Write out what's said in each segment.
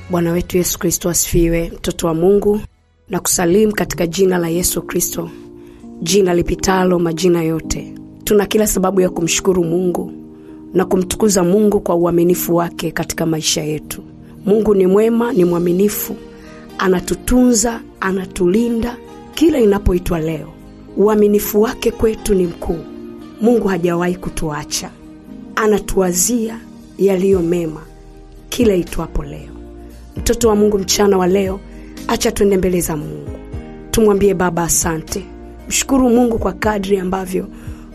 Bwana wetu Yesu Kristo asifiwe. Mtoto wa Mungu, na kusalimu katika jina la Yesu Kristo, jina lipitalo majina yote. Tuna kila sababu ya kumshukuru Mungu na kumtukuza Mungu kwa uaminifu wake katika maisha yetu. Mungu ni mwema, ni mwaminifu, anatutunza, anatulinda kila inapoitwa leo. Uaminifu wake kwetu ni mkuu. Mungu hajawahi kutuacha, anatuwazia yaliyo mema kila itwapo leo. Mtoto wa Mungu, mchana wa leo, acha tuende mbele za Mungu. Tumwambie Baba asante. Mshukuru Mungu kwa kadri ambavyo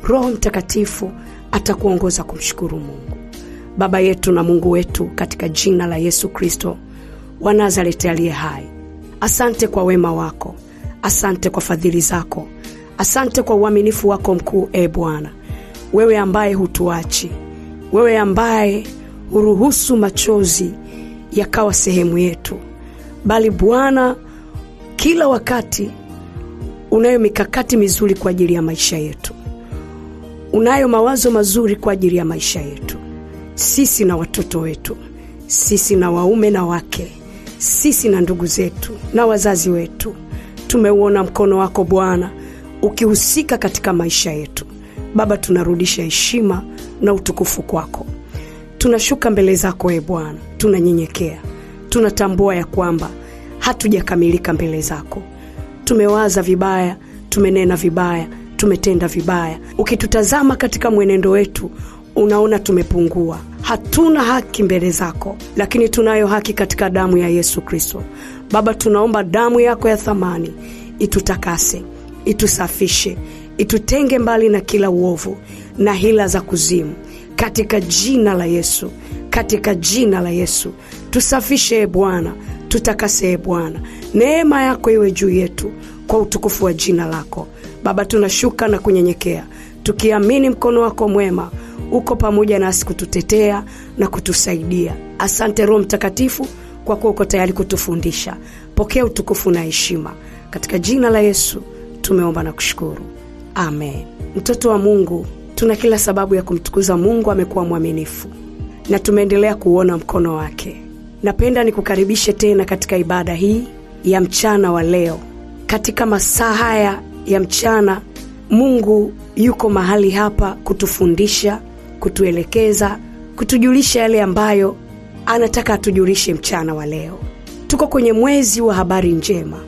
Roho Mtakatifu atakuongoza kumshukuru Mungu. Baba yetu na Mungu wetu, katika jina la Yesu Kristo wa Nazareti aliye hai, asante kwa wema wako, asante kwa fadhili zako, asante kwa uaminifu wako mkuu. Bwana, wewe ambaye hutuachi, wewe ambaye huruhusu machozi yakawa sehemu yetu, bali Bwana, kila wakati unayo mikakati mizuri kwa ajili ya maisha yetu. Unayo mawazo mazuri kwa ajili ya maisha yetu, sisi na watoto wetu, sisi na waume na wake, sisi na ndugu zetu na wazazi wetu. Tumeuona mkono wako Bwana ukihusika katika maisha yetu. Baba, tunarudisha heshima na utukufu kwako. Tunashuka mbele zako Bwana, tunanyenyekea. Tunatambua ya kwamba hatujakamilika mbele zako. Tumewaza vibaya, tumenena vibaya, tumetenda vibaya. Ukitutazama katika mwenendo wetu, unaona tumepungua. Hatuna haki mbele zako, lakini tunayo haki katika damu ya Yesu Kristo. Baba, tunaomba damu yako ya thamani itutakase, itusafishe, itutenge mbali na kila uovu na hila za kuzimu, katika jina la Yesu, katika jina la Yesu. Tusafishe Bwana, tutakase Bwana. Neema yako iwe juu yetu kwa utukufu wa jina lako. Baba, tunashuka na kunyenyekea, tukiamini mkono wako mwema uko pamoja nasi kututetea na kutusaidia. Asante Roho Mtakatifu kwa kuwa uko tayari kutufundisha. Pokea utukufu na heshima, katika jina la Yesu tumeomba na kushukuru, amen. Mtoto wa Mungu, tuna kila sababu ya kumtukuza Mungu. Amekuwa mwaminifu na tumeendelea kuona mkono wake. Napenda nikukaribishe tena katika ibada hii ya mchana wa leo. Katika masaa haya ya mchana, Mungu yuko mahali hapa kutufundisha, kutuelekeza, kutujulisha yale ambayo anataka atujulishe mchana wa leo. Tuko kwenye mwezi wa habari njema.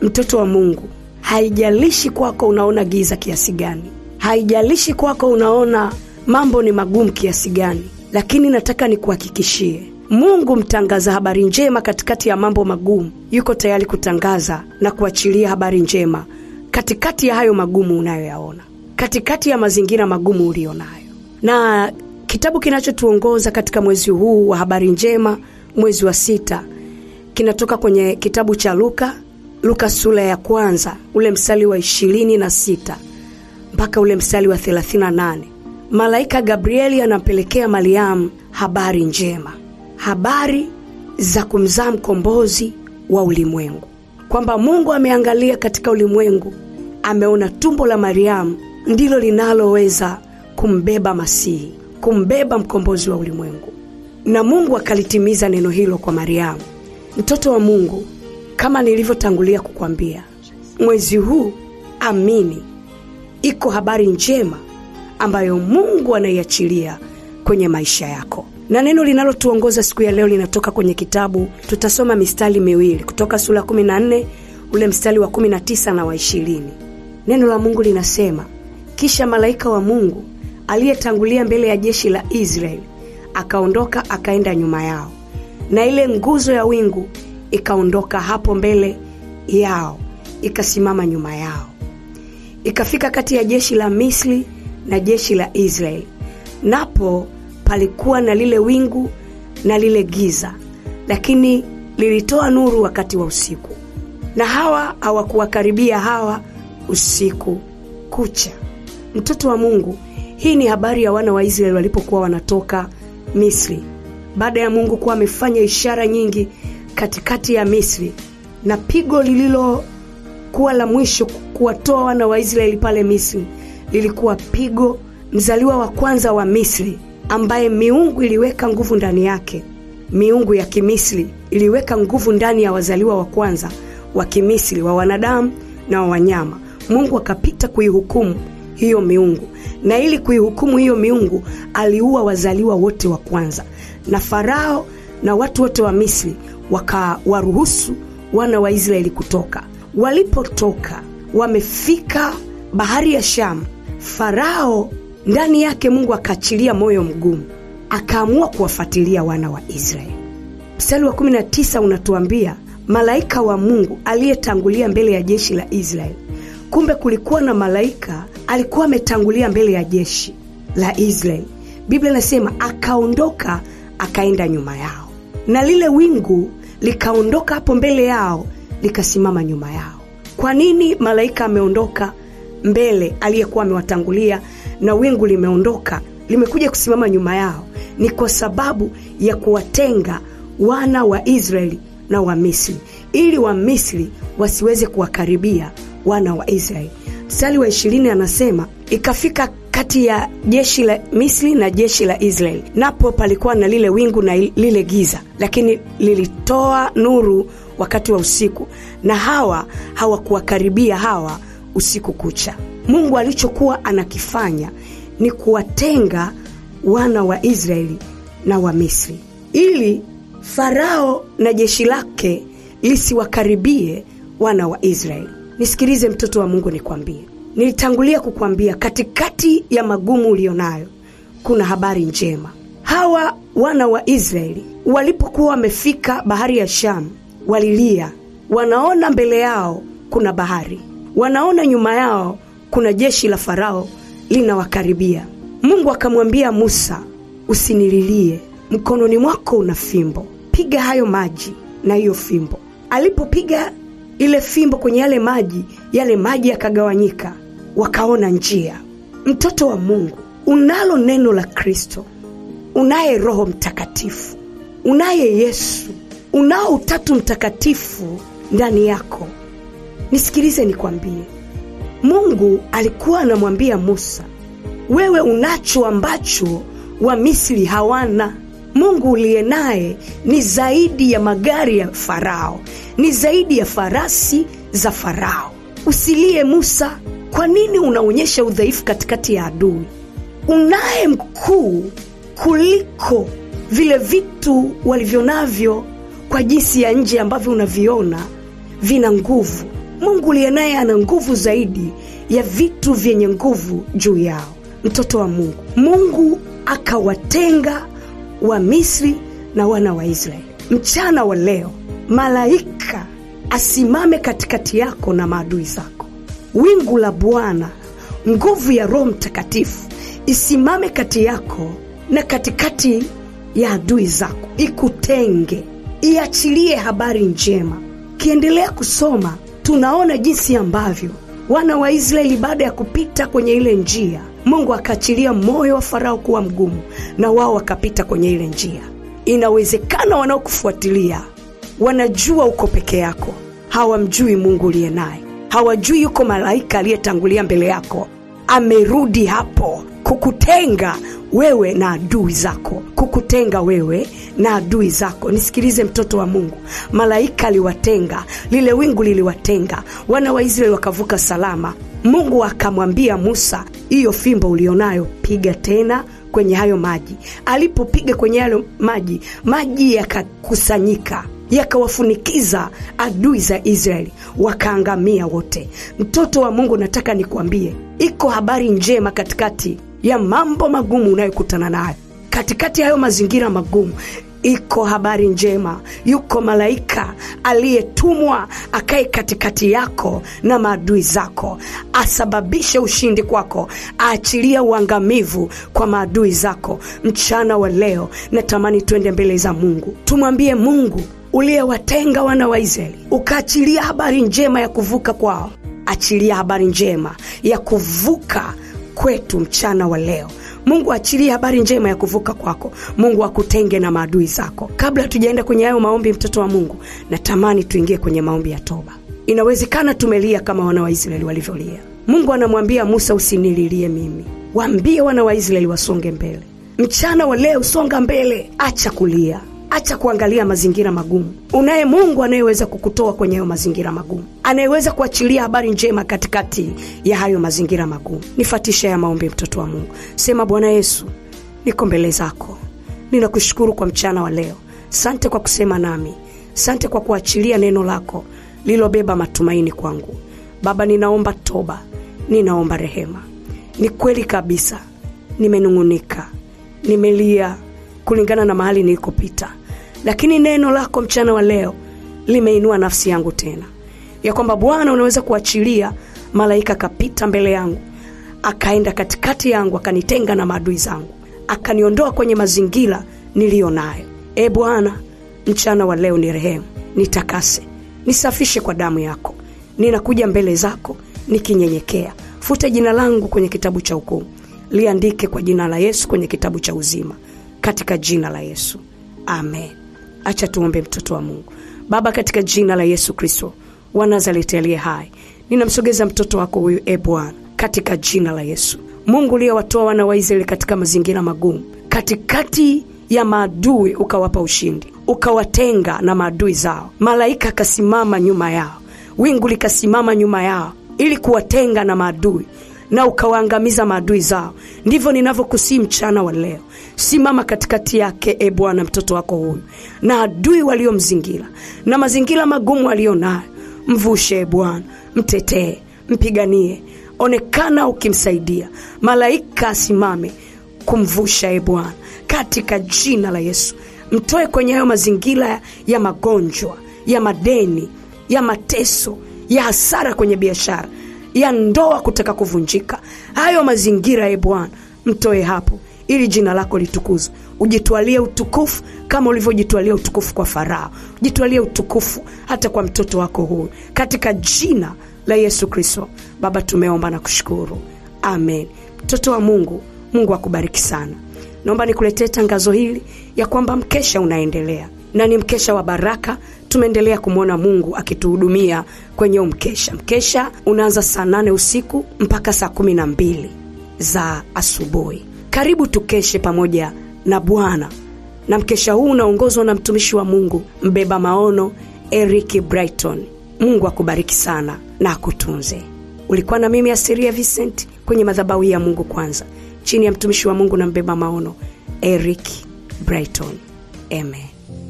Mtoto wa Mungu, haijalishi kwako unaona giza kiasi gani, haijalishi kwako unaona mambo ni magumu kiasi gani, lakini nataka nikuhakikishie, Mungu mtangaza habari njema katikati ya mambo magumu. Yuko tayari kutangaza na kuachilia habari njema katikati ya hayo magumu unayoyaona, katikati ya mazingira magumu ulionayo. Na kitabu kinachotuongoza katika mwezi huu wa habari njema, mwezi wa 6, kinatoka kwenye kitabu cha Luka sura ya 1, ule mstari wa 26 mpaka ule mstari wa 38. Malaika Gabrieli anampelekea Mariamu habari njema, habari za kumzaa mkombozi wa ulimwengu, kwamba Mungu ameangalia katika ulimwengu, ameona tumbo la Mariamu ndilo linaloweza kumbeba Masihi, kumbeba mkombozi wa ulimwengu, na Mungu akalitimiza neno hilo kwa Mariamu. Mtoto wa Mungu, kama nilivyotangulia kukwambia, mwezi huu amini, iko habari njema ambayo Mungu anaiachilia kwenye maisha yako. Na neno linalotuongoza siku ya leo linatoka kwenye kitabu, tutasoma mistari miwili kutoka sura 14, ule mstari wa 19 na wa 20. Neno la Mungu linasema, kisha malaika wa Mungu aliyetangulia mbele ya jeshi la Israeli akaondoka akaenda nyuma yao, na ile nguzo ya wingu ikaondoka hapo mbele yao ikasimama nyuma yao. Ikafika kati ya jeshi la Misri na jeshi la Israeli, napo palikuwa na lile wingu na lile giza, lakini lilitoa nuru wakati wa usiku, na hawa hawakuwakaribia hawa usiku kucha. Mtoto wa Mungu, hii ni habari ya wana wa Israeli walipokuwa wanatoka Misri, baada ya Mungu kuwa amefanya ishara nyingi katikati ya Misri, na pigo lililokuwa la mwisho kuwatoa wana wa Israeli pale Misri lilikuwa pigo mzaliwa wa kwanza wa Misri, ambaye miungu iliweka nguvu ndani yake, miungu ya Kimisri iliweka nguvu ndani ya wazaliwa wa kwanza wa Kimisri, wa wanadamu na wa wanyama. Mungu akapita kuihukumu hiyo miungu, na ili kuihukumu hiyo miungu aliua wazaliwa wote wa kwanza. Na Farao na watu wote wa Misri wakawaruhusu wana wa Israeli kutoka. Walipotoka wamefika bahari ya Shamu, Farao ndani yake Mungu akaachilia moyo mgumu, akaamua kuwafuatilia wana wa Israeli. Mstari wa 19 unatuambia malaika wa Mungu aliyetangulia mbele ya jeshi la Israeli. Kumbe kulikuwa na malaika alikuwa ametangulia mbele ya jeshi la Israeli. Biblia inasema akaondoka akaenda nyuma yao, na lile wingu likaondoka hapo mbele yao likasimama nyuma yao. Kwa nini malaika ameondoka mbele aliyekuwa amewatangulia na wingu limeondoka limekuja kusimama nyuma yao? Ni kwa sababu ya kuwatenga wana wa Israeli na wa Misri, ili wa Misri wasiweze kuwakaribia wana wa Israeli. Mstari wa 20 anasema ikafika kati ya jeshi la Misri na jeshi la Israeli, napo palikuwa na lile wingu na lile giza, lakini lilitoa nuru wakati wa usiku, na hawakuwakaribia hawa usiku kucha. Mungu alichokuwa anakifanya ni kuwatenga wana wa Israeli na wa Misri, ili Farao na jeshi lake lisiwakaribie wana wa Israeli. Nisikilize mtoto wa Mungu, nikwambie, nilitangulia kukwambia katikati ya magumu ulionayo kuna habari njema. Hawa wana wa Israeli walipokuwa wamefika bahari ya Shamu walilia. Wanaona mbele yao kuna bahari, wanaona nyuma yao kuna jeshi la Farao linawakaribia. Mungu akamwambia Musa, usinililie, mkononi mwako una fimbo, piga hayo maji na hiyo fimbo. Alipopiga ile fimbo kwenye yale maji yakagawanyika, wakaona njia. Mtoto wa Mungu, unalo neno la Kristo, unaye Roho Mtakatifu, unaye Yesu, unao Utatu Mtakatifu ndani yako. Nisikilize nikwambie, Mungu alikuwa anamwambia Musa, wewe unacho ambacho wa Misri hawana. Mungu uliye naye ni zaidi ya magari ya Farao, ni zaidi ya farasi za Farao. Usilie Musa, kwa nini unaonyesha udhaifu katikati ya adui? Unaye mkuu kuliko vile vitu walivyonavyo kwa jinsi ya nje ambavyo unaviona vina nguvu. Mungu uliye naye ana nguvu zaidi ya vitu vyenye nguvu juu yao. Mtoto wa Mungu, Mungu akawatenga wa Misri na wana wa Israeli. Mchana wa leo malaika asimame katikati yako na maadui zako. Wingu la Bwana, nguvu ya Roho Mtakatifu isimame kati yako na katikati ya adui zako, ikutenge, iachilie habari njema. Kiendelea kusoma, tunaona jinsi ambavyo wana wa Israeli baada ya kupita kwenye ile njia, Mungu akaachilia moyo wa Farao kuwa mgumu, na wao wakapita kwenye ile njia. Inawezekana wanaokufuatilia wanajua uko peke yako, hawamjui Mungu uliye naye, hawajui yuko malaika aliyetangulia mbele yako, amerudi hapo kukutenga wewe na adui zako, kukutenga wewe na adui zako. Nisikilize mtoto wa Mungu, malaika aliwatenga, lile wingu liliwatenga, wana wa Israeli wakavuka salama. Mungu akamwambia Musa, hiyo fimbo ulionayo piga tena kwenye hayo maji. Alipopiga kwenye hayo maji, maji yakakusanyika, yakawafunikiza adui za Israeli, wakaangamia wote. Mtoto wa Mungu, nataka nikwambie, iko habari njema katikati ya mambo magumu unayokutana nayo. Katikati ya hayo mazingira magumu, iko habari njema. Yuko malaika aliyetumwa akae katikati yako na maadui zako, asababishe ushindi kwako, aachilia uangamivu kwa maadui zako. Mchana wa leo natamani twende mbele za Mungu, tumwambie Mungu uliyewatenga wana wa Israeli, ukaachilia habari njema ya kuvuka kwao, achilia habari njema ya kuvuka kwetu mchana wa leo. Mungu achilie habari njema ya kuvuka kwako. Mungu akutenge na maadui zako. Kabla tujaenda kwenye hayo maombi, mtoto wa Mungu, natamani tuingie kwenye maombi ya toba. Inawezekana tumelia kama wana wa Israeli walivyolia. Mungu anamwambia Musa, usinililie mimi, waambie wana wa Israeli wasonge mbele. Mchana wa leo songa mbele, acha kulia. Acha kuangalia mazingira magumu. Unaye Mungu anayeweza kukutoa kwenye hayo mazingira magumu, anayeweza kuachilia habari njema katikati ya hayo mazingira magumu. Nifuatishe ya maombi, mtoto wa Mungu. Sema: Bwana Yesu, niko mbele zako. Ninakushukuru kwa mchana wa leo. Asante kwa kusema nami. Asante kwa kuachilia neno lako lilobeba matumaini kwangu. Baba, ninaomba toba, ninaomba rehema. Ni kweli kabisa nimenungunika, nimelia kulingana na mahali nilikopita, lakini neno lako mchana wa leo limeinua nafsi yangu tena, ya kwamba Bwana unaweza kuachilia malaika kapita mbele yangu, akaenda katikati yangu, akanitenga na maadui zangu, akaniondoa kwenye mazingira niliyo nayo. Bwana, mchana wa leo ni rehemu, nitakase, nisafishe kwa damu yako. Ninakuja mbele zako nikinyenyekea. Futa jina langu kwenye kitabu cha hukumu, liandike kwa jina la Yesu kwenye kitabu cha uzima, katika jina la Yesu, amen. Acha tuombe, mtoto wa Mungu. Baba, katika jina la Yesu Kristo wa Nazareti aliye hai, ninamsogeza mtoto wako huyu, Bwana, katika jina la Yesu. Mungu uliyewatoa wana wa Israeli katika mazingira magumu, katikati ya maadui ukawapa ushindi, ukawatenga na maadui zao. Malaika kasimama nyuma yao, wingu likasimama nyuma yao ili kuwatenga na maadui, na ukawaangamiza maadui zao. Ndivyo ninavyokusihi mchana wa leo. Simama katikati yake, Bwana, mtoto wako huyu na adui waliomzingira na mazingira magumu walionayo. Mvushe Bwana, mtetee, mpiganie, onekana ukimsaidia. Malaika asimame kumvusha, Bwana, katika jina la Yesu. Mtoe kwenye hayo mazingira ya magonjwa, ya madeni, ya mateso, ya hasara kwenye biashara, ya ndoa kutaka kuvunjika. Hayo mazingira, Bwana, mtoe hapo ili jina lako litukuzwe. Ujitwalie utukufu kama ulivyojitwalia utukufu kwa Farao. Ujitwalie utukufu hata kwa mtoto wako huyu, katika jina la Yesu Kristo. Baba, tumeomba na kushukuru, amen. Mtoto wa Mungu, Mungu akubariki sana. Naomba nikuletee tangazo hili ya kwamba mkesha unaendelea, na ni mkesha wa baraka. Tumeendelea kumwona Mungu akituhudumia kwenye mkesha. Mkesha unaanza saa 8 usiku mpaka saa 12 za asubuhi. Karibu tukeshe pamoja na Bwana. Na mkesha huu unaongozwa na mtumishi wa Mungu, mbeba maono Eric Brighton. Mungu akubariki sana na akutunze. Ulikuwa na mimi Asiria Vincent kwenye madhabahu ya Mungu Kwanza, chini ya mtumishi wa Mungu na mbeba maono Eric Brighton. Amen.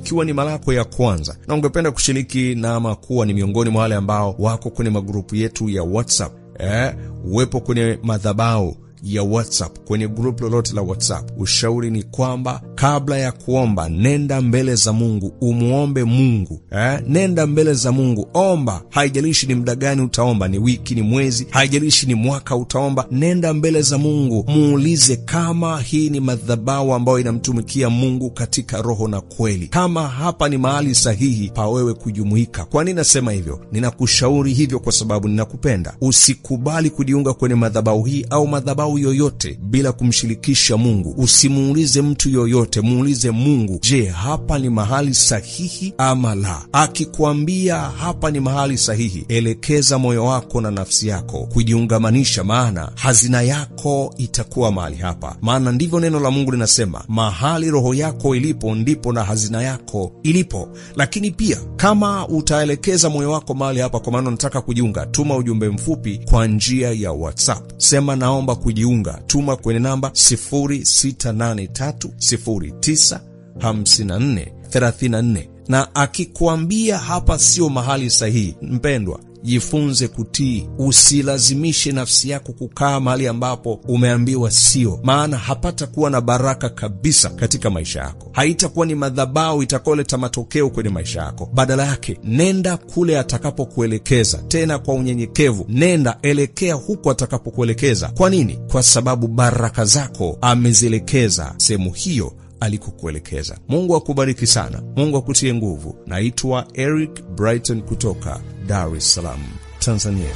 Ikiwa ni mara yako ya kwanza na ungependa kushiriki na ama kuwa ni miongoni mwa wale ambao wako kwenye magrupu yetu ya WhatsApp, uwepo kwenye madhabahu ya WhatsApp, kwenye group lolote la WhatsApp, ushauri ni kwamba kabla ya kuomba, nenda mbele za Mungu, umuombe Mungu. Nenda mbele za Mungu, omba. Haijalishi ni muda gani utaomba, ni wiki, ni mwezi, haijalishi ni mwaka utaomba. Nenda mbele za Mungu, muulize kama hii ni madhabahu ambayo inamtumikia Mungu katika roho na kweli, kama hapa ni mahali sahihi pa wewe kujumuika. Kwa nini nasema hivyo? Ninakushauri hivyo kwa sababu ninakupenda. Usikubali kujiunga kwenye madhabahu hii au madhabahu yoyote bila kumshirikisha Mungu. Usimuulize mtu yoyote, muulize Mungu, je, hapa ni mahali sahihi ama la? Akikwambia hapa ni mahali sahihi, elekeza moyo wako na nafsi yako kujiungamanisha, maana hazina yako itakuwa mahali hapa. Maana ndivyo neno la Mungu linasema, mahali roho yako ilipo ndipo na hazina yako ilipo. Lakini pia kama utaelekeza moyo wako mahali hapa, kwa maana unataka kujiunga, tuma ujumbe mfupi kwa njia ya WhatsApp. Sema naomba kujiunga. Tuma kwenye namba 0683095434. Na akikwambia hapa sio mahali sahihi, mpendwa, jifunze kutii. Usilazimishe nafsi yako kukaa mahali ambapo umeambiwa sio, maana hapata kuwa na baraka kabisa katika maisha yako. Haitakuwa ni madhabahu itakayoleta matokeo kwenye maisha yako. Badala yake, nenda kule atakapokuelekeza, tena kwa unyenyekevu. Nenda, elekea huko atakapokuelekeza. Kwa nini? Kwa sababu baraka zako amezielekeza sehemu hiyo alikokuelekeza. Mungu akubariki sana. Mungu akutie nguvu. Naitwa Eric Brighton kutoka Dar es Salaam, Tanzania.